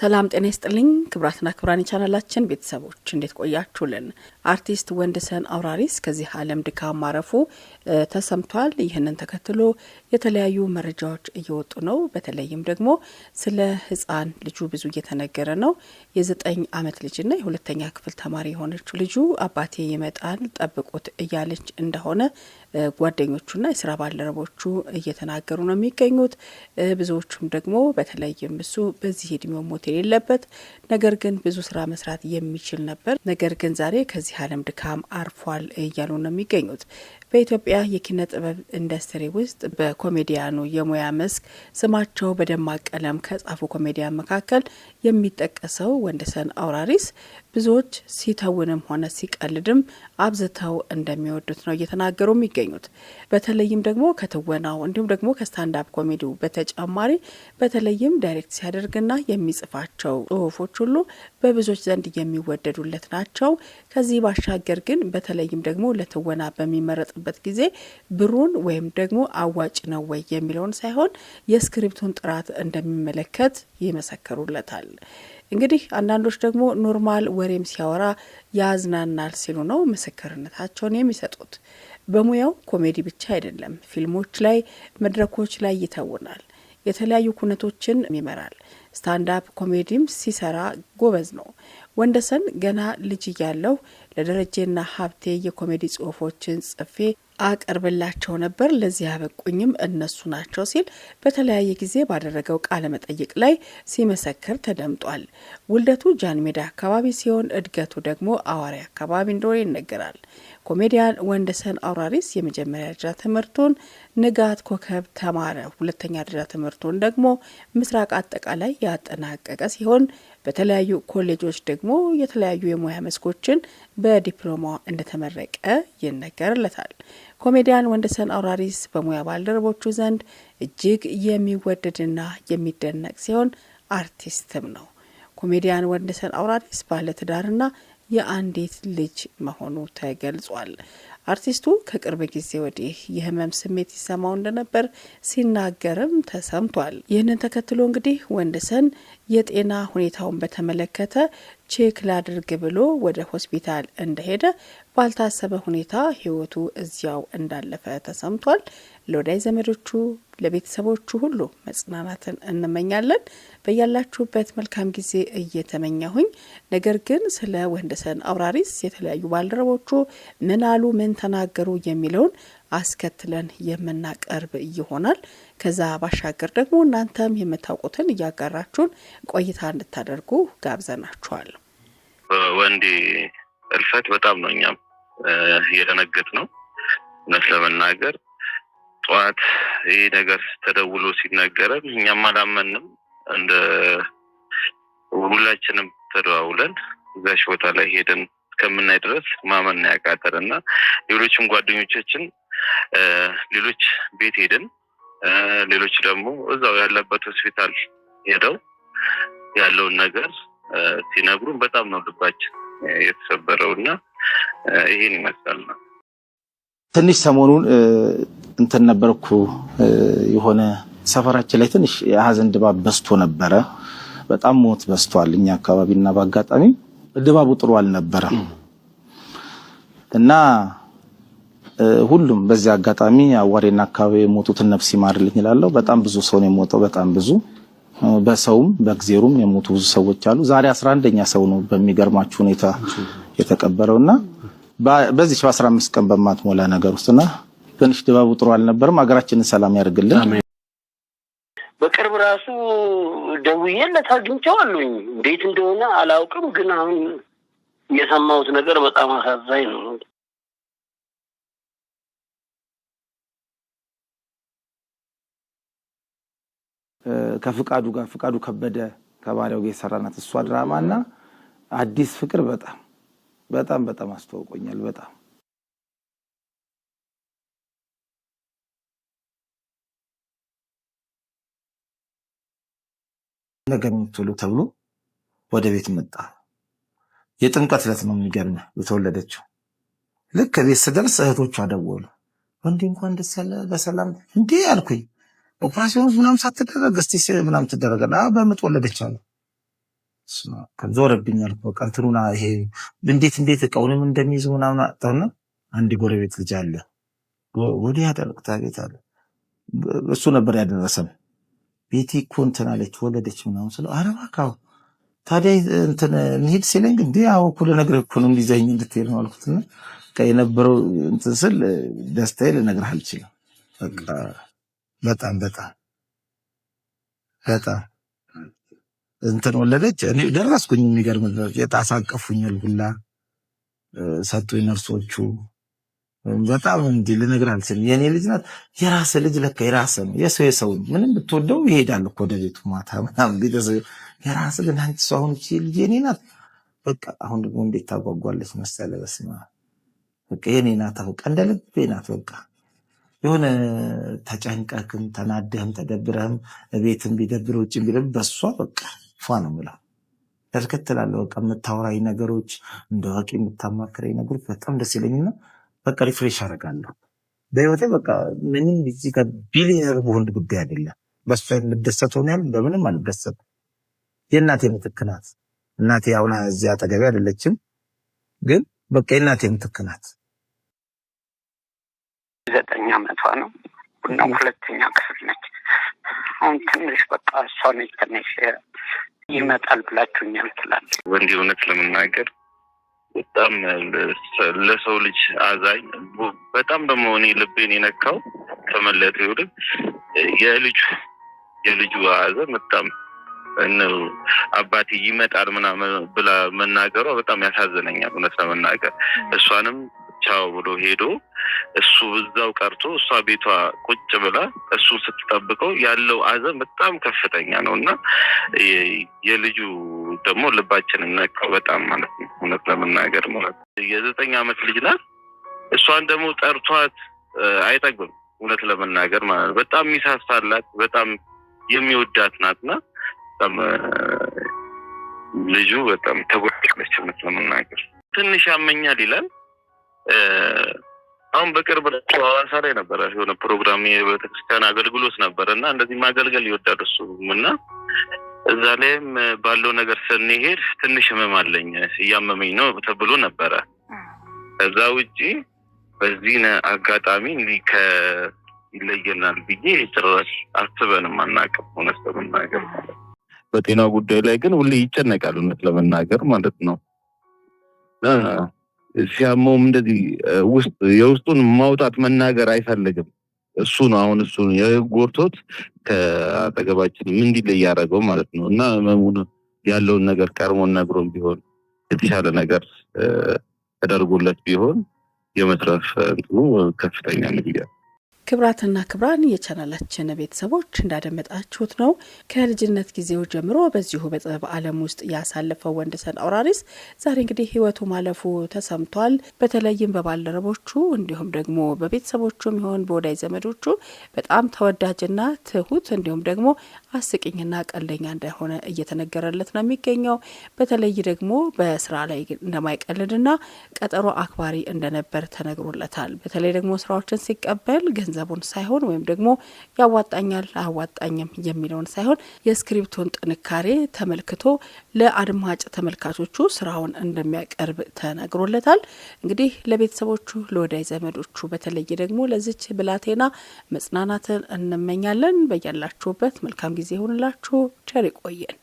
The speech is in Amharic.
ሰላም ጤና ይስጥልኝ ክብራትና ክብራን ቻናላችን ቤተሰቦች እንዴት ቆያችሁልን? አርቲስት ወንደሰን አውራሪስ ከዚህ ዓለም ድካም ማረፉ ተሰምቷል። ይህንን ተከትሎ የተለያዩ መረጃዎች እየወጡ ነው። በተለይም ደግሞ ስለ ህፃን ልጁ ብዙ እየተነገረ ነው። የ9 ዓመት ልጅና የ2ኛ ክፍል ተማሪ የሆነችው ልጁ አባቴ ይመጣል ጠብቁት እያለች እንደሆነ ጓደኞቹና የስራ ባልደረቦቹ እየተናገሩ ነው የሚገኙት። ብዙዎቹም ደግሞ በተለይም እሱ በዚህ እድሜው ሞት የሌለበት ነገር ግን ብዙ ስራ መስራት የሚችል ነበር፣ ነገር ግን ዛሬ ከዚህ ዓለም ድካም አርፏል እያሉ ነው የሚገኙት። በኢትዮጵያ የኪነ ጥበብ ኢንዱስትሪ ውስጥ በኮሜዲያኑ የሙያ መስክ ስማቸው በደማቅ ቀለም ከጻፉ ኮሜዲያን መካከል የሚጠቀሰው ወንደሰን አውራሪስ ብዙዎች ሲተውንም ሆነ ሲቀልድም አብዝተው እንደሚወዱት ነው እየተናገሩ የሚገኙት። በተለይም ደግሞ ከትወናው እንዲሁም ደግሞ ከስታንዳፕ ኮሜዲው በተጨማሪ በተለይም ዳይሬክት ሲያደርግና የሚጽፋቸው ጽሁፎች ሁሉ በብዙዎች ዘንድ የሚወደዱለት ናቸው። ከዚህ ባሻገር ግን በተለይም ደግሞ ለትወና በሚመረጥበት ጊዜ ብሩን ወይም ደግሞ አዋጭ ነው ወይ የሚለውን ሳይሆን የስክሪፕቱን ጥራት እንደሚመለከት ይመሰክሩለታል። እንግዲህ አንዳንዶች ደግሞ ኖርማል ወሬም ሲያወራ ያዝናናል ሲሉ ነው ምስክርነታቸውን የሚሰጡት። በሙያው ኮሜዲ ብቻ አይደለም፣ ፊልሞች ላይ መድረኮች ላይ ይተውናል፣ የተለያዩ ኩነቶችን ይመራል። ስታንዳፕ ኮሜዲም ሲሰራ ጎበዝ ነው። ወንደሰን ገና ልጅ እያለሁ ለደረጀና ሀብቴ የኮሜዲ ጽሁፎችን ጽፌ አቀርብላቸው ነበር፣ ለዚህ ያበቁኝም እነሱ ናቸው ሲል በተለያየ ጊዜ ባደረገው ቃለ መጠይቅ ላይ ሲመሰክር ተደምጧል። ውልደቱ ጃን ሜዳ አካባቢ ሲሆን እድገቱ ደግሞ አዋሪ አካባቢ እንደሆነ ይነገራል። ኮሜዲያን ወንደሰን አውራሪስ የመጀመሪያ ደረጃ ትምህርቱን ንጋት ኮከብ ተማረ። ሁለተኛ ደረጃ ትምህርቱን ደግሞ ምስራቅ አጠቃላይ ያጠናቀቀ ሲሆን በተለያዩ ኮሌጆች ደግሞ የተለያዩ የሙያ መስኮችን በዲፕሎማ እንደተመረቀ ይነገርለታል። ኮሜዲያን ወንደሰን አውራሪስ በሙያ ባልደረቦቹ ዘንድ እጅግ የሚወደድና የሚደነቅ ሲሆን አርቲስትም ነው። ኮሜዲያን ወንደሰን አውራሪስ ባለትዳርና የአንዲት ልጅ መሆኑ ተገልጿል። አርቲስቱ ከቅርብ ጊዜ ወዲህ የህመም ስሜት ይሰማው እንደነበር ሲናገርም ተሰምቷል። ይህንን ተከትሎ እንግዲህ ወንደሰን የጤና ሁኔታውን በተመለከተ ቼክ ላድርግ ብሎ ወደ ሆስፒታል እንደሄደ ባልታሰበ ሁኔታ ህይወቱ እዚያው እንዳለፈ ተሰምቷል። ለወዳጅ ዘመዶቹ ለቤተሰቦቹ ሁሉ መጽናናትን እንመኛለን። በያላችሁበት መልካም ጊዜ እየተመኛሁኝ ነገር ግን ስለ ወንደሰን አውራሪስ የተለያዩ ባልደረቦቹ ምን አሉ ምን ተናገሩ የሚለውን አስከትለን የምናቀርብ ይሆናል። ከዛ ባሻገር ደግሞ እናንተም የምታውቁትን እያጋራችሁን ቆይታ እንድታደርጉ ጋብዘናችኋል። ወንዴ እልፈት በጣም ነው እኛም የደነገጥ ነው። እውነት ለመናገር ጠዋት ይሄ ነገር ተደውሎ ሲነገረን እኛም አላመንም። እንደ ሁላችንም ተደዋውለን እዛሽ ቦታ ላይ ሄደን እስከምናይ ድረስ ማመን ያቃተንና ሌሎችም ጓደኞቻችን ሌሎች ቤት ሄደን ሌሎች ደግሞ እዛው ያለበት ሆስፒታል ሄደው ያለውን ነገር ሲነግሩን በጣም ነው ልባችን የተሰበረውና ይሄን ይመስላል። ትንሽ ሰሞኑን እንትን ነበርኩ የሆነ ሰፈራችን ላይ ትንሽ የሀዘን ድባብ በስቶ ነበረ። በጣም ሞት በስቷል እኛ አካባቢና በአጋጣሚ ድባቡ ጥሩ አልነበረም እና ሁሉም በዚህ አጋጣሚ አዋሬና አካባቢ የሞቱትን ነፍስ ይማርልኝ ይላልው። በጣም ብዙ ሰው ነው የሞተው፣ በጣም ብዙ በሰውም በእግዚአብሔርም የሞቱ ብዙ ሰዎች አሉ። ዛሬ 11ኛ ሰው ነው በሚገርማችሁ ሁኔታ የተቀበረውና በዚህ 15 ቀን በማትሞላ ነገር ውስጥና ትንሽ ድባቡ ጥሩ አልነበረም። ሀገራችንን ሰላም ያርግልን። በቅርብ ራሱ ደውዬለት አግኝቼዋለሁኝ። እንዴት እንደሆነ አላውቅም፣ ግን አሁን የሰማሁት ነገር በጣም አሳዛኝ ነው። ከፍቃዱ ጋር ፍቃዱ ከበደ ከባሪያው ጋር የሰራናት እሷ ድራማና አዲስ ፍቅር በጣም አስተዋውቆኛል። በጣም ነገር ምትሉ ተብሎ ወደ ቤት መጣ። የጥምቀት ዕለት ነው የሚገርም የተወለደችው። ልክ ቤት ስደርስ እህቶቿ ደወሉ። ወንዴ እንኳን ደስ ያለ በሰላም እንዴ አልኩኝ። ኦፕራሲዮን ምናምን ሳትደረግ እስቲ ምናምን ተደረገና በምጥ ወለደች አሉ። ከዞረብኛል በቃ እንትኑና ይሄ እንዴት እቃውንም እንደሚይዝ ምናምን አጣውና አንድ ጎረቤት ልጅ አለ ወዲያ ያደረግታ ቤት አለ እሱ ነበር ያደረሰን ቤቲ እኮ እንትን አለች ወለደች ምናምን ስለው ኧረ እባክህ ታዲያ እንትን እንሂድ ሲለኝ እንዴ አዎ እኮ ለነገር እኮ ነው እንዲዘኝ እንድትሄድ ነው አልኩትና ከየነበረው እንትን ስል ደስታዬ ልነግርህ አልችልም በቃ በጣም እንትን ወለደች እኔ ደረስኩኝ የሚገርም ነው የታሳቀፉኛል ሁላ ሰጡኝ ነርሶቹ በጣም እንዴ ልነግርህ አልችልም የኔ ልጅ ናት የራስ ልጅ ለካ የራስ ነው የሰው ምንም ብትወደው ይሄዳል እኮ ወደ ቤቱ ማታ ምናምን ቤተሰብ የራስ ግን አንቺ ሰው አሁን እቺ ልጅ የኔ ናት በቃ አሁን ደግሞ እንዴት ታጓጓለች መሰለህ በስማ በቃ የኔ ናት በቃ እንደ ልቤ ናት በቃ የሆነ ተጨንቀክም ተናደህም ተደብረህም ቤትም ቢደብር ውጭ ቢደብር በሷ በቃ ፋን ነው ተርከተላለሁ በቃ የምታወራኝ ነገሮች እንደዋቂ የምታማክረኝ ነገሮች በጣም ደስ ይለኝና በቃ ሪፍሬሽ አደርጋለሁ በህይወቴ በቃ ምንም እዚህ ጋር ቢሊየነር በሆን ጉዳይ አይደለም በሷ የምደሰተው ነው ያለው በምንም አልደሰት የእናቴ ምትክ ናት እናቴ አሁን እዚያ አጠገቤ አይደለችም ግን በቃ የእናቴ ምትክ ናት 9 ዓመቷ ነው እና 2ኛ ክፍል ነች አሁን ትንሽ በቃ እሷ ነች ትንሽ ይመጣል ብላችሁኛል ትላለች ወንድ እውነት ለመናገር በጣም ለሰው ልጅ አዛኝ በጣም ደግሞ እኔ ልቤን የነካው ከመለጥ ይወድ የልጁ አዘን በጣም ነው አባቴ ይመጣል ምናምን ብላ መናገሯ በጣም ያሳዝነኛል እውነት ለመናገር እሷንም ቻው ብሎ ሄዶ እሱ እዛው ቀርቶ እሷ ቤቷ ቁጭ ብላ እሱ ስትጠብቀው ያለው አዘን በጣም ከፍተኛ ነውና የልጁ ደግሞ ልባችንን ነካው በጣም ማለት ነው እውነት ለመናገር ማለት የ9 ዓመት ልጅ ናት እሷን ደግሞ ጠርቷት አይጠግብም እውነት ለመናገር ማለት በጣም የሚሳሳላት በጣም የሚወዳት ናትና በጣም ልጁ በጣም ተጎድቷል እውነት ለመናገር ትንሽ ያመኛል ይላል አሁን በቅርብ ሐዋሳ ላይ ነበር የሆነ ፕሮግራም የቤተክርስቲያን አገልግሎት ነበርና እንደዚህ ማገልገል ይወዳል እሱና እዛ ላይም ባለው ነገር ስንሄድ ትንሽ ህመም አለኝ ያመመኝ ነው ተብሎ ነበር እዛ ውጪ በዚህ አጋጣሚ ይለየናል ብዬ ጭራሽ አስበንም አናውቅም እውነት ለመናገር በጤና ጉዳይ ላይ ግን ሁሌ ይጨነቃል እውነት ለመናገር ማለት ነው ሲያመውም እንደዚህ የውስጡን ማውጣት መናገር አይፈልግም እሱ ነው አሁን እሱ የጎርቶት ከአጠገባችን ምን እንዲለይ ያደረገው ማለት ነው እና መሙኑ ያለውን ነገር ቀርሞን ነግሮን ቢሆን የተሻለ ነገር ተደርጎለት ቢሆን የመትረፍ ከፍተኛ ነው ክብራትና ክብራን የቻናላችን ቤተሰቦች እንዳደመጣችሁት ነው ከልጅነት ጊዜው ጀምሮ በዚሁ በጥበብ ዓለም ውስጥ ያሳለፈው ወንድሰን አውራሪስ ዛሬ እንግዲህ ህይወቱ ማለፉ ተሰምቷል በተለይም በባልደረቦቹ እንዲሁም ደግሞ በቤተሰቦቹም ይሁን በወዳጅ ዘመዶቹ በጣም ተወዳጅና ትሁት እንዲሁም ደግሞ አስቂኝና ቀልደኛ እንደሆነ እየተነገረለት ነው የሚገኘው በተለይ ደግሞ በስራ ላይ እንደማይቀልድና ቀጠሮ አክባሪ እንደነበር ተነግሮለታል በተለይ ደግሞ ስራዎችን ሲቀበል ገንዘቡን ሳይሆን ወይም ደግሞ ያዋጣኛል አዋጣኝም የሚለውን ሳይሆን የስክሪፕቱን ጥንካሬ ተመልክቶ ለአድማጭ ተመልካቾቹ ስራውን እንደሚያቀርብ ተነግሮለታል እንግዲህ ለቤተሰቦቹ ለወዳጅ ዘመዶቹ በተለይ ደግሞ ለዚች ብላቴና መጽናናትን እንመኛለን በያላችሁበት መልካም ጊዜ ይሁንላችሁ ቸር ይቆየን